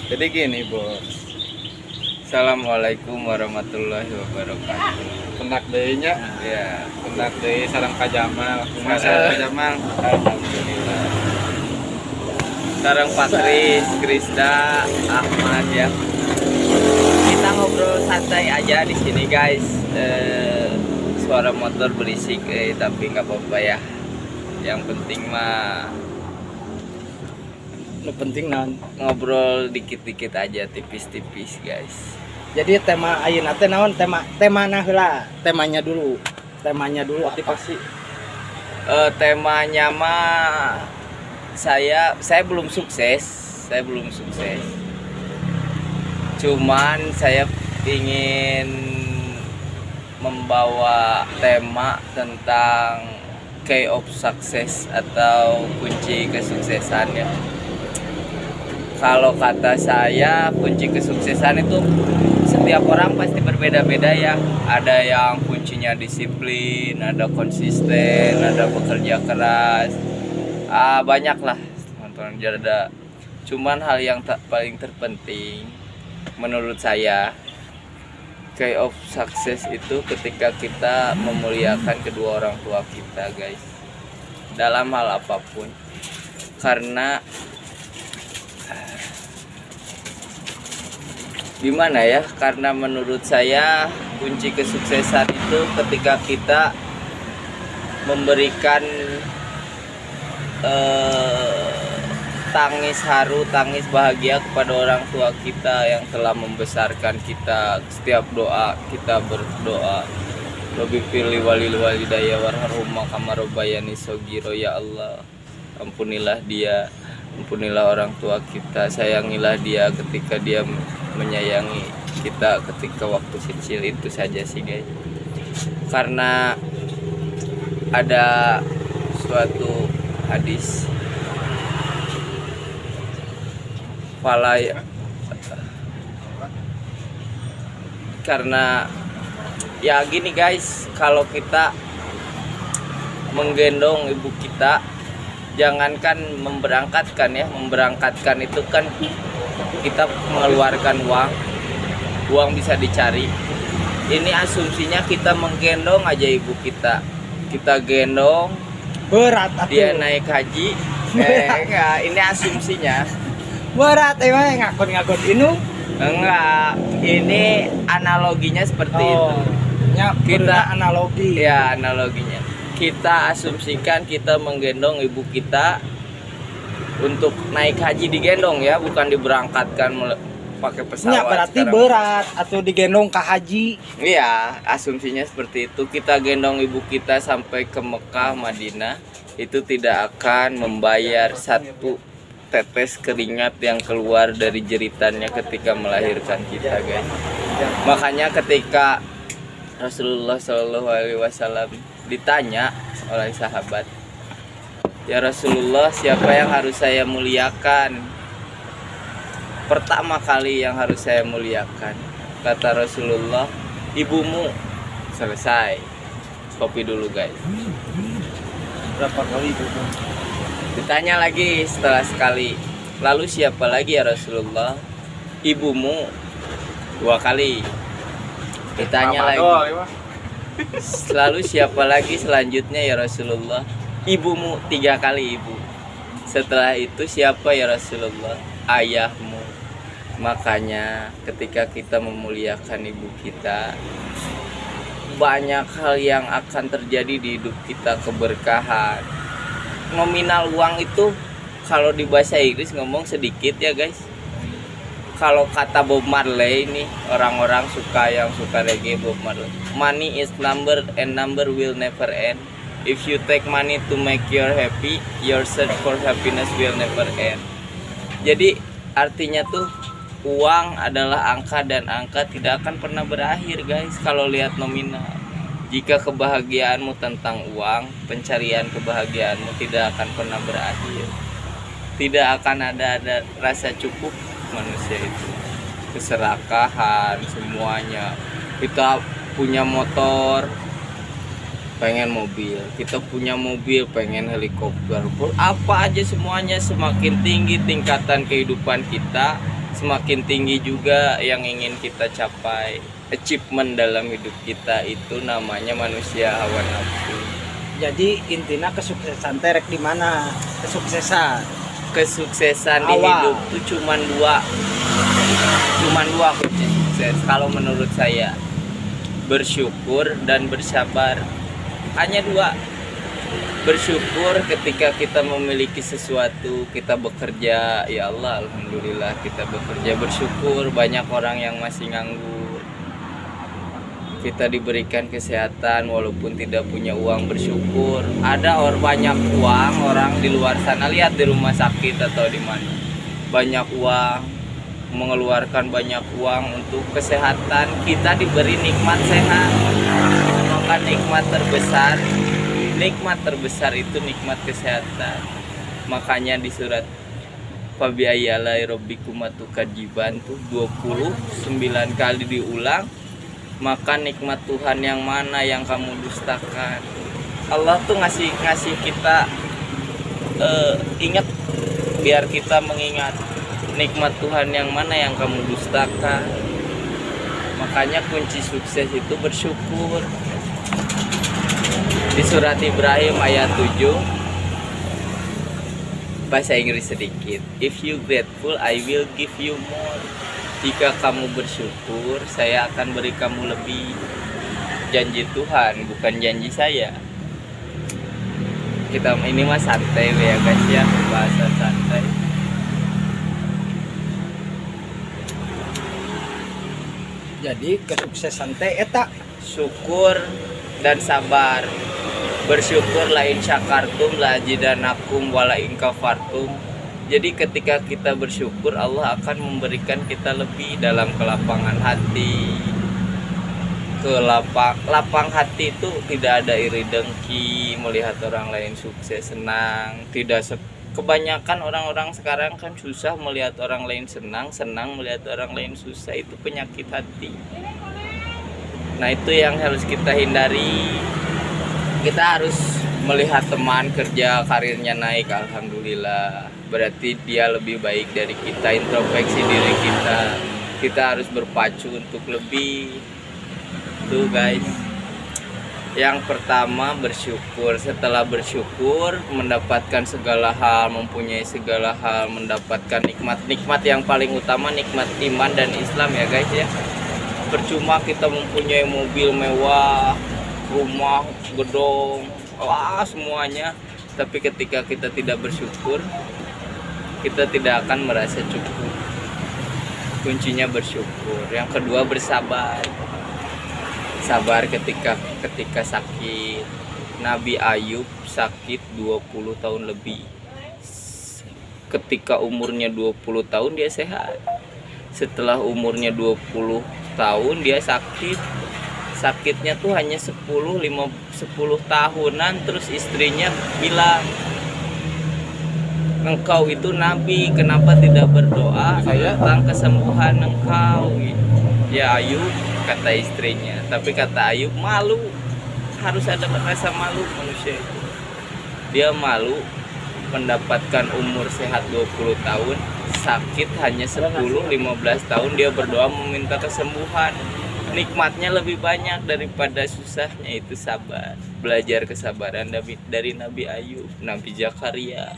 Jadi gini bos, Assalamualaikum warahmatullahi wabarakatuh. Penak deui-nya. Ya, Penak deui sareng Kak Jamal. Sareng Kak Jamal. Alhamdulillah. Sareng Patris, Krista, Ahmad ya. Kita ngobrol santai aja di sini guys. Suara motor berisik, tapi nggak apa-apa ya. Yang penting mah Nu penting naon. ngobrol dikit-dikit aja, tipis-tipis guys. Jadi tema ayeuna teh naon? Temana heula. Temanya dulu aktivasi. Temanya mah saya belum sukses. Cuman saya ingin membawa tema tentang key of success atau kunci kesuksesan ya. Kalau kata saya, kunci kesuksesan itu setiap orang pasti berbeda-beda ya. Ada yang kuncinya disiplin, ada konsisten, ada bekerja keras. Banyak lah teman-teman. Jadi cuman hal yang paling terpenting menurut saya, key of success itu ketika kita memuliakan kedua orang tua kita guys, dalam hal apapun. Karena gimana ya, karena menurut saya kunci kesuksesan itu ketika kita memberikan tangis haru, tangis bahagia kepada orang tua kita yang telah membesarkan kita. Setiap doa kita berdoa, Robbi firli walil walidayya warhamhuma kama rabbayani shogiro. Ya Allah, ampunilah dia, ampunilah orang tua kita, sayangilah dia ketika dia menyayangi kita ketika waktu kecil. Itu saja sih guys. Karena ada suatu hadis karena ya gini guys, kalau kita menggendong ibu kita, jangankan memberangkatkan itu kan kita mengeluarkan uang bisa dicari. Ini asumsinya kita menggendong aja ibu kita gendong Berat atuh. dia naik haji. Enggak, ini asumsinya. Berat emang ngakon inu. Enggak, ini analoginya seperti itu. Ya, kita analogi. Ya, analoginya. Kita asumsikan kita menggendong ibu kita untuk naik haji, digendong ya, bukan diberangkatkan pakai pesawat. Ya, berarti sekarang berat atau digendong ke haji. Iya, asumsinya seperti itu. Kita gendong ibu kita sampai ke Mekah, Madinah, itu tidak akan membayar satu tetes keringat yang keluar dari jeritannya ketika melahirkan kita guys. Makanya ketika Rasulullah SAW ditanya oleh sahabat, ya Rasulullah, siapa yang harus saya muliakan? Pertama kali yang harus saya muliakan, kata Rasulullah, ibumu. Selesai. Kopi dulu guys. Berapa kali itu? Ditanya lagi setelah sekali, lalu siapa lagi ya Rasulullah? Ibumu. 2 kali. Ditanya lagi, lalu siapa lagi selanjutnya ya Rasulullah? Ibumu. 3 kali ibu. Setelah itu siapa ya Rasulullah? Ayahmu. Makanya ketika kita memuliakan ibu kita, banyak hal yang akan terjadi di hidup kita, keberkahan. Nominal uang itu kalau di bahasa Inggris ngomong sedikit ya guys. Kalau kata Bob Marley ini, orang-orang yang suka reggae, Bob Marley, money is number and number will never end. If you take money to make you happy, your search for happiness will never end. Jadi artinya tuh uang adalah angka dan angka tidak akan pernah berakhir guys kalau lihat nominal. Jika kebahagiaanmu tentang uang, pencarian kebahagiaanmu tidak akan pernah berakhir. Tidak akan ada rasa cukup manusia itu. Keserakahan semuanya. Kita punya motor, pengen mobil, kita punya mobil, pengen helikopter, apa aja semuanya. Semakin tinggi tingkatan kehidupan kita, semakin tinggi juga yang ingin kita capai. Achievement dalam hidup kita itu namanya manusia hawa nafsu. Jadi intinya kesuksesan terek di mana? Kesuksesan di Awal. hidup tuh cuman dua kunci sukses kalau menurut saya: bersyukur dan bersabar. Hanya dua. Bersyukur ketika kita memiliki sesuatu, kita bekerja, ya Allah, alhamdulillah kita bekerja, bersyukur. Banyak orang yang masih nganggur, kita diberikan kesehatan walaupun tidak punya uang, bersyukur. Ada banyak uang orang di luar sana, lihat di rumah sakit atau di mana, banyak uang, mengeluarkan banyak uang untuk kesehatan. Kita diberi nikmat sehat, maka nikmat terbesar itu nikmat kesehatan. Makanya di surat Fabi ayyalai rabbikum tukadziban tuh 29 kali diulang, maka nikmat Tuhan yang mana yang kamu dustakan. Allah tuh ngasih kita ingat, biar kita mengingat nikmat Tuhan yang mana yang kamu dustakan. Makanya kunci sukses itu bersyukur. Di surat Ibrahim ayat 7, bahasa Inggris sedikit, if you grateful I will give you more. Jika kamu bersyukur, saya akan beri kamu lebih. Janji Tuhan, bukan janji saya. Kita ini mah santai ya guys ya, bahasa santai. Jadi kesuksesan teh eta Syukur dan sabar. Bersyukur lain syakartum la ajidanakum wala in kafartum. Jadi ketika kita bersyukur, Allah akan memberikan kita lebih dalam kelapangan hati. Lapang hati itu tidak ada iri dengki, melihat orang lain sukses, senang. Kebanyakan orang-orang sekarang kan susah melihat orang lain senang melihat orang lain susah. Itu penyakit hati. Nah, itu yang harus kita hindari. Kita harus melihat teman kerja karirnya naik, alhamdulillah, berarti dia lebih baik dari kita. Introspeksi diri kita harus berpacu untuk lebih. Tuh guys, yang pertama bersyukur. Setelah bersyukur, mendapatkan segala hal, mempunyai segala hal, mendapatkan nikmat yang paling utama, nikmat iman dan Islam ya guys ya. Percuma kita mempunyai mobil mewah, rumah gedong, wah semuanya, tapi ketika kita tidak bersyukur, kita tidak akan merasa cukup. Kuncinya bersyukur. Yang kedua bersabar. Sabar ketika sakit. Nabi Ayub sakit 20 tahun lebih. Ketika umurnya 20 tahun dia sehat. Setelah umurnya 20 tahun dia sakit. Sakitnya tuh hanya 10 tahunan. Terus istrinya bilang, engkau itu nabi, kenapa tidak berdoa tentang kesembuhan engkau? Ya Ayub, kata istrinya. Tapi kata Ayub, malu. Harus ada rasa malu manusia itu. Dia malu mendapatkan umur sehat 20 tahun, sakit hanya 10-15 tahun, dia berdoa meminta kesembuhan. Nikmatnya lebih banyak daripada susahnya, itu sabar. Belajar kesabaran dari Nabi Ayub. Nabi Zakaria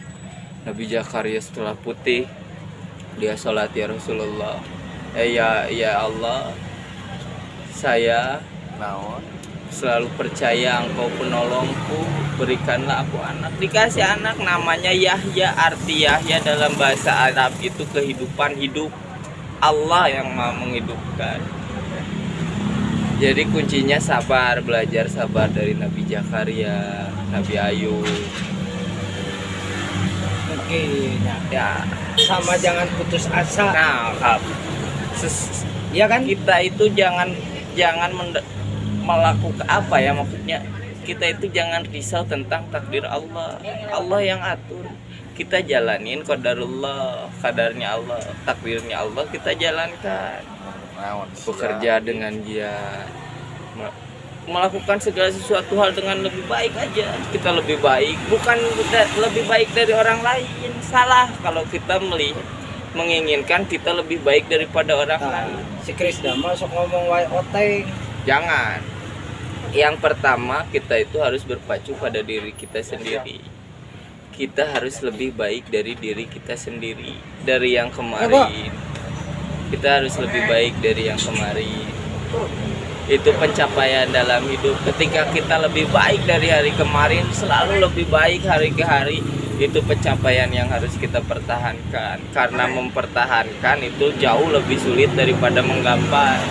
setelah putih, dia sholat, ya Rasulullah, ya Allah, saya selalu percaya engkau penolongku, berikanlah aku anak. Dikasih anak, namanya Yahya. Arti Yahya dalam bahasa Arab itu kehidupan, hidup. Allah yang mau menghidupkan. Jadi kuncinya sabar, belajar sabar dari Nabi Zakaria, Nabi Ayub. mungkin Ya, sama jangan putus asa. nah, Iya kan? kita itu jangan melakukan apa ya, maksudnya kita itu jangan risau tentang takdir Allah. Allah yang atur, kita jalanin qadarullah, kadarnya Allah, takdirnya Allah, kita jalankan. Bekerja dengan giat, melakukan segala sesuatu hal dengan lebih baik aja. Kita lebih baik, bukan lebih baik dari orang lain. Salah kalau kita menginginkan kita lebih baik daripada orang lain. Si Krisda masuk ngomong wae oteng. Jangan. Yang pertama, kita itu harus berpacu pada diri kita sendiri. Kita harus lebih baik dari diri kita sendiri, dari yang kemarin. Kita harus lebih baik dari yang kemarin. Itu pencapaian dalam hidup. Ketika kita lebih baik dari hari kemarin, selalu lebih baik hari ke hari, itu pencapaian yang harus kita pertahankan. Karena mempertahankan itu jauh lebih sulit daripada menggapai.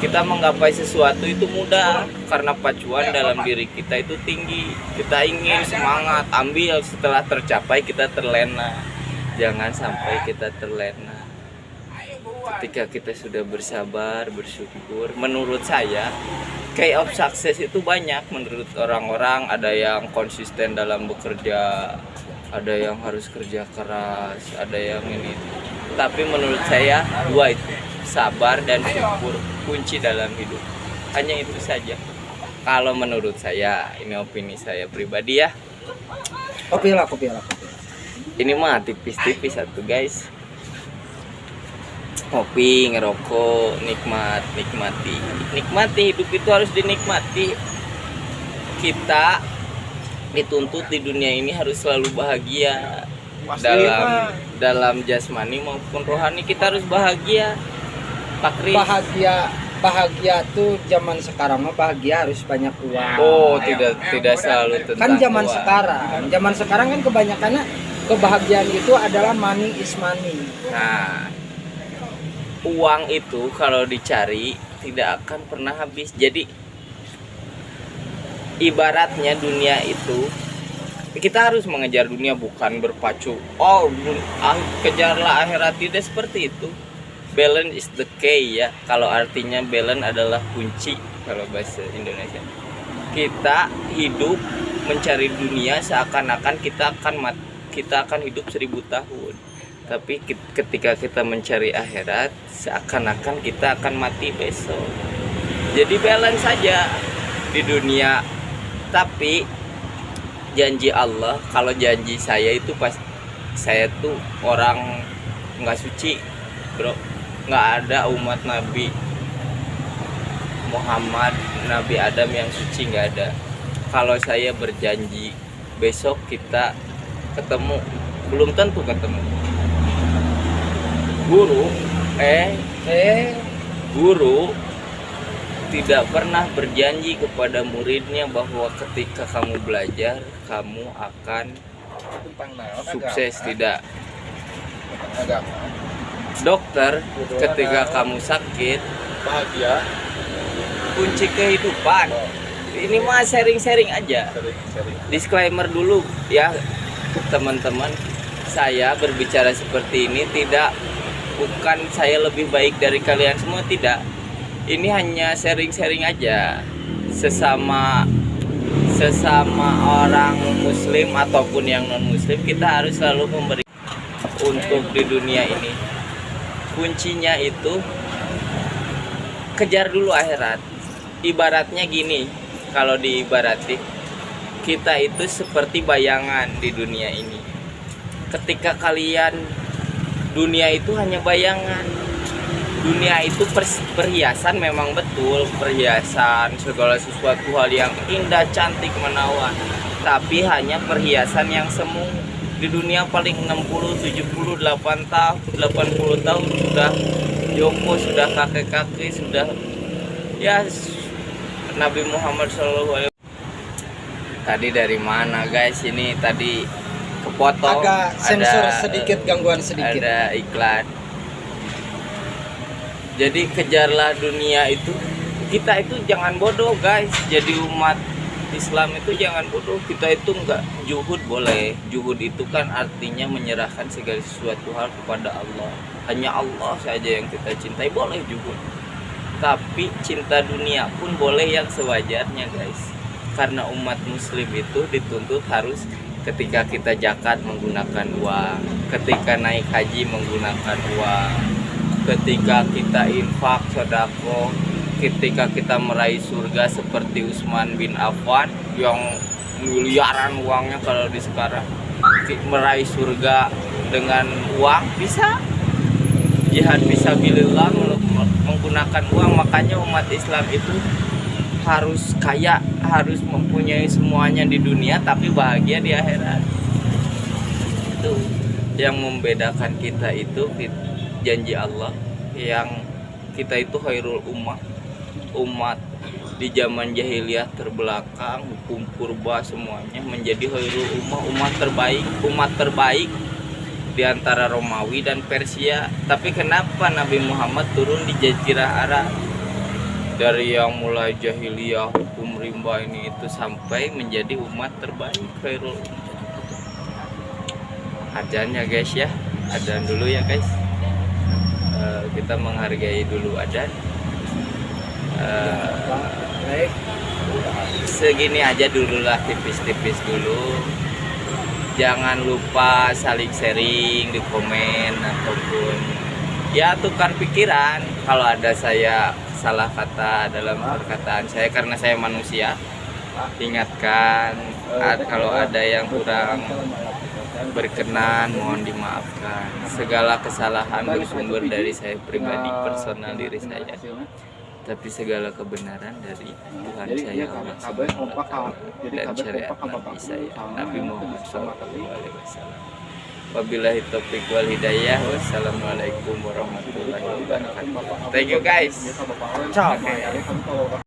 Kita menggapai sesuatu itu mudah karena pacuan dalam diri kita itu tinggi. Kita ingin semangat, ambil, setelah tercapai kita terlena. Jangan sampai kita terlena. Ketika kita sudah bersabar, bersyukur, menurut saya key of success itu banyak. Menurut orang-orang, ada yang konsisten dalam bekerja, ada yang harus kerja keras, ada yang ini. Tapi menurut saya dua itu, sabar dan syukur, kunci dalam hidup. Hanya itu saja. Kalau menurut saya, ini opini saya pribadi ya. Kopi lah. Ini mah tipis-tipis satu guys. Ngopi, ngerokok, nikmati hidup itu harus dinikmati. Kita dituntut di dunia ini harus selalu bahagia. Dalam jasmani maupun rohani kita harus bahagia. Pak Kris. Bahagia tuh zaman sekarang mah bahagia harus banyak uang. Oh, tidak selalu tentang kan zaman uang. sekarang kan kebanyakannya kebahagiaan itu adalah money is money. Nah, uang itu kalau dicari tidak akan pernah habis. Jadi ibaratnya dunia itu kita harus mengejar dunia, bukan berpacu. Kejarlah akhirat, tidak seperti itu. Balance is the key ya. Kalau artinya balance adalah kunci kalau bahasa Indonesia. Kita hidup mencari dunia seakan-akan kita akan hidup 1000 tahun. Tapi ketika kita mencari akhirat, seakan-akan kita akan mati besok. Jadi balance saja di dunia. Tapi janji Allah, kalau janji saya itu saya tuh orang nggak suci, bro. Nggak ada umat Nabi Muhammad, Nabi Adam yang suci, nggak ada. Kalau saya berjanji besok kita ketemu, belum tentu ketemu. Guru tidak pernah berjanji kepada muridnya bahwa ketika kamu belajar kamu akan sukses, tidak. Dokter, ketika kamu sakit bahagia, kunci kehidupan. Ini mah sharing-sharing aja. Disclaimer dulu ya teman-teman, saya berbicara seperti ini bukan saya lebih baik dari kalian semua, tidak. Ini hanya sharing-sharing aja sesama orang muslim ataupun yang non muslim. Kita harus selalu memberi untuk di dunia ini. Kuncinya itu kejar dulu akhirat. Ibaratnya gini, kalau diibarati kita itu seperti bayangan di dunia ini. Ketika kalian, dunia itu hanya bayangan. Dunia itu perhiasan, memang betul, perhiasan, segala sesuatu hal yang indah, cantik, menawan. Tapi hanya perhiasan yang semu. Di dunia paling 60, 70, 80 tahun sudah jompo, sudah kakek-kakek, sudah ya Nabi Muhammad SAW. Tadi dari mana guys? Ini tadi kepotong, agak sensor sedikit, gangguan sedikit. Ada iklan. Jadi kejarlah dunia itu. Kita itu jangan bodoh guys. Jadi umat Islam itu jangan bodoh. Kita itu enggak juhud, boleh. Juhud itu kan artinya menyerahkan segala sesuatu hal kepada Allah. Hanya Allah saja yang kita cintai, boleh juhud. Tapi cinta dunia pun boleh yang sewajarnya guys. Karena umat muslim itu dituntut harus ketika kita zakat menggunakan uang, ketika naik haji menggunakan uang, ketika kita infak, sedekah ketika kita meraih surga seperti Utsman bin Affan yang miliaran uangnya kalau di sekarang, meraih surga dengan uang bisa, jihad fisabilillah menggunakan uang. Makanya umat Islam itu harus kaya, harus mempunyai semuanya di dunia tapi bahagia di akhirat. Itu yang membedakan kita, itu janji Allah yang kita itu khairul umat di zaman jahiliyah terbelakang, hukum purba semuanya menjadi khairul umat terbaik di antara Romawi dan Persia. Tapi kenapa Nabi Muhammad turun di Jazirah Arab? Dari yang mulai jahiliyah, hukum rimba ini itu, sampai menjadi umat terbaik, khairul umat. Adzan ya guys ya, adzan dulu ya guys. Kita menghargai dulu adzan. Segini aja dulu lah, tipis-tipis dulu. Jangan lupa saling sharing di komen ataupun ya tukar pikiran. Kalau ada saya salah kata dalam perkataan saya, karena saya manusia, ingatkan. Kalau ada yang kurang berkenan mohon dimaafkan. Segala kesalahan bersumber dari saya pribadi, personal diri saya, tapi segala kebenaran dari Tuhan saya Allah Subhanahu wa Ta'ala dan syariat Nabi saya Nabi Muhammad SAW. Wabillahi taufiq wal hidayah. Wassalamualaikum warahmatullahi wabarakatuh. Thank you guys. Ciao.